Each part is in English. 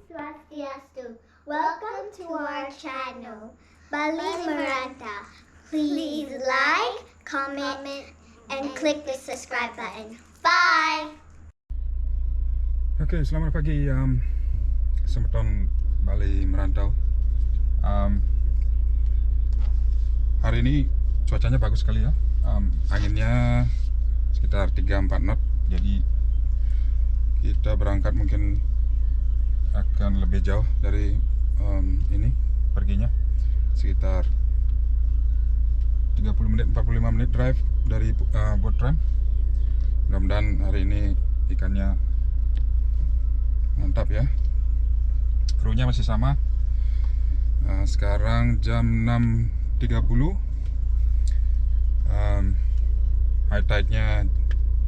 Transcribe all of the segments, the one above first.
Swastiastu. Welcome to our channel, Bali Merantau. Please like, comment, and click the subscribe button. Bye! Oke, selamat pagi Semeton Bali Merantau. Hari ini cuacanya bagus sekali ya. Anginnya sekitar 3-4 knot. Jadi kita berangkat mungkin akan lebih jauh dari ini perginya, sekitar 30 menit 45 menit drive dari boat tram. Mudah-mudahan hari ini ikannya mantap ya. Krunya masih sama. Sekarang jam 6.30. High tide-nya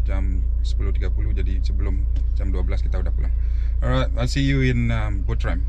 jam 10.30, jadi sebelum jam 12 kita udah pulang. Alright, I'll see you in boat tram.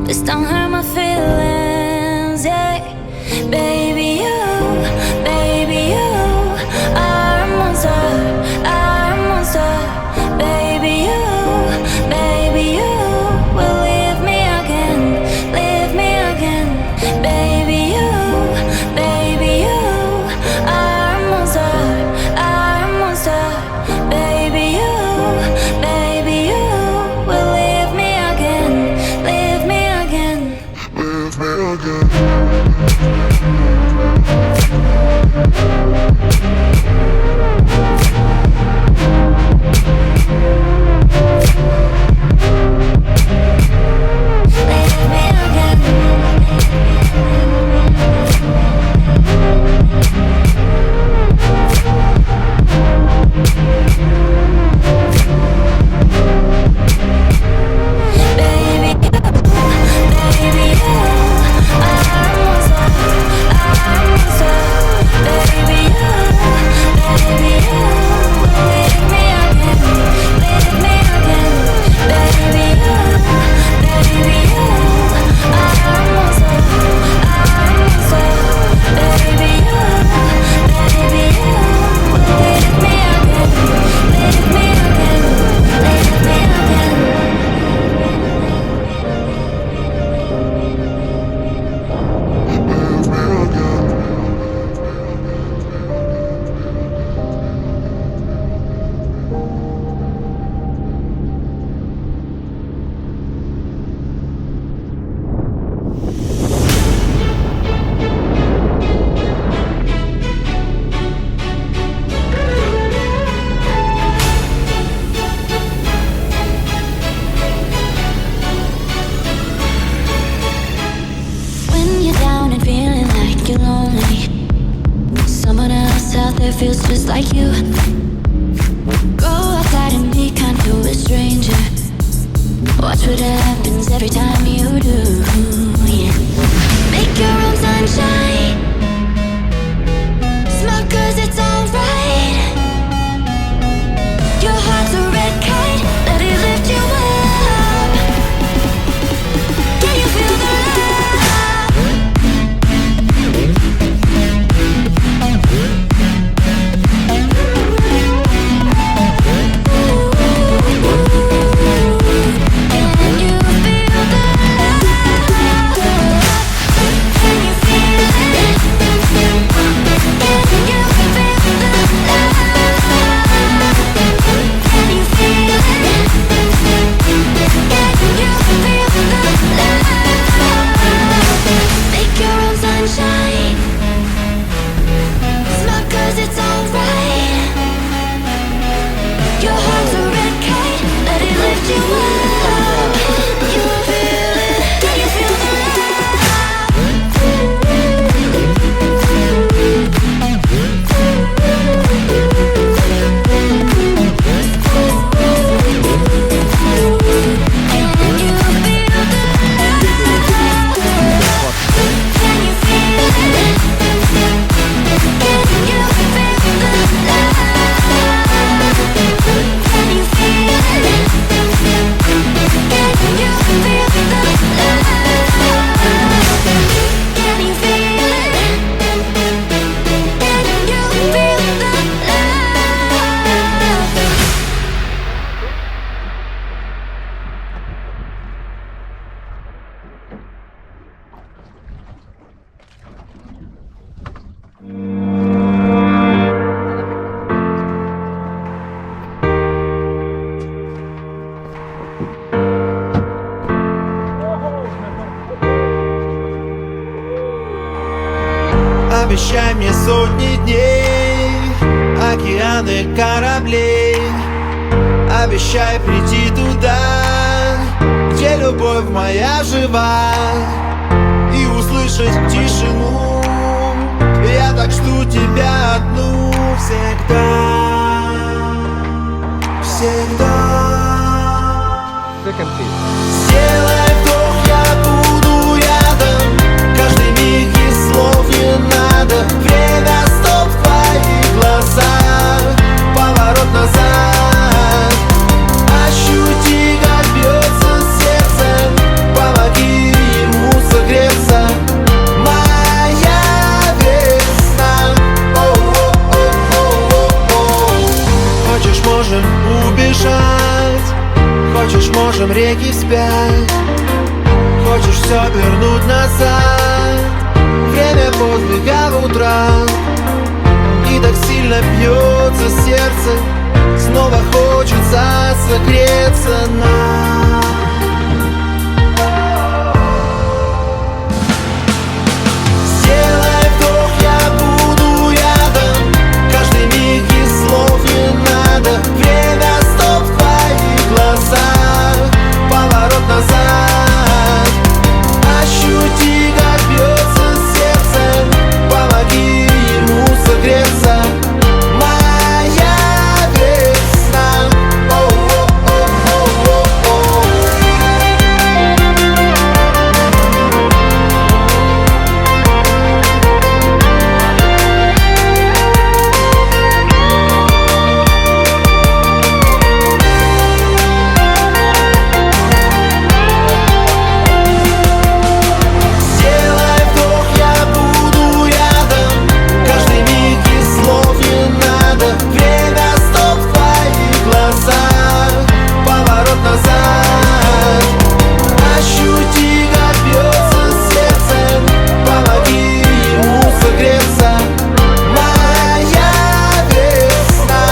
Please don't hurt my feelings, yeah. Baby, you are a monster, baby, you Обещай мне сотни дней, океаны кораблей. Обещай прийти туда, где любовь моя жива, и услышать тишину. Я так жду тебя одну всегда, всегда. Сделай вдох, я буду рядом. Каждый миг и слов не надо. Время стоп в твоих глазах. Поворот назад. Ощути, как бьется сердце. Помоги ему согреться. Моя весна. Хочешь, можем убежать. Хочешь, можем реки вспять. Хочешь все вернуть назад. Время подвига в утра. И так сильно бьется сердце. Снова хочется согреться нам. Сделай вдох, я буду рядом. Каждый миг и слов не надо. Время стоп в твоих глазах. Поворот назад. Ощути, как бьется сердце. Помоги ему согреться. Моя весна. Сделай вдох, я буду рядом. Каждый миг и слов не надо. Время стоп в твоих глазах. Поворот назад. Ощути, как бьется сердце. Помоги ему согреться. Моя весна.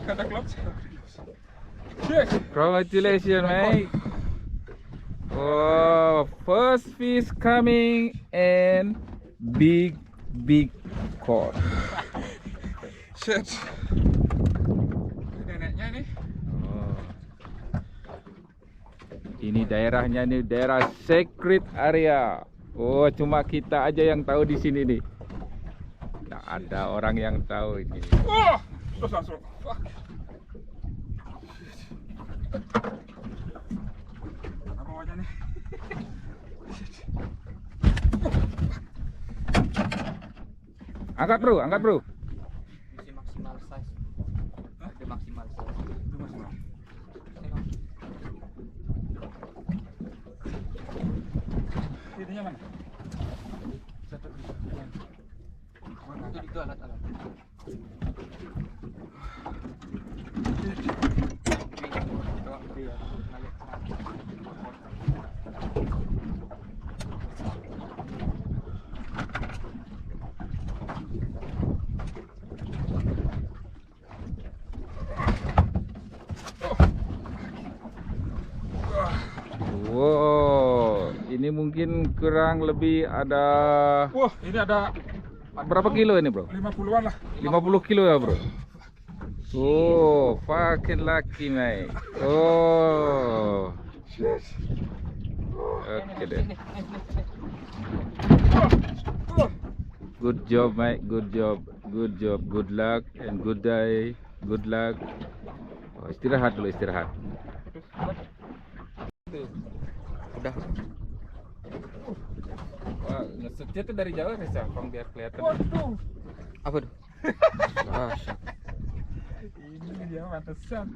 Kata klopt. Congratulations, mate. Oh, first fish coming and big cod. Shit. Neneknya nih. Oh. Ini daerahnya nih daerah secret area. Oh, cuma kita aja yang tahu di sini nih. Nggak ada orang yang tahu ini. Oh, terus langsung. Fuck. Apa wajah nih? Angkat bro. Masih maksimal size. Ada maksimal size. Itu maksimal. Ininya mana? Itu alat-alat. Wow, ini mungkin kurang lebih ada Wah, ini ada berapa kilo ini, bro? 50-an lah. 50 kilo ya, bro? Oh, fucking lucky, mate. Oh. Oke deh. Good job, mate. Good job. Good luck and good day. Good luck. Oh, istirahat dulu, istirahat. Udah. Wah, ngesetnya tuh dari jauh nih, Bang, biar kelihatan. Waduh. Apa tuh? Ah, shit. Ini dia pantesan.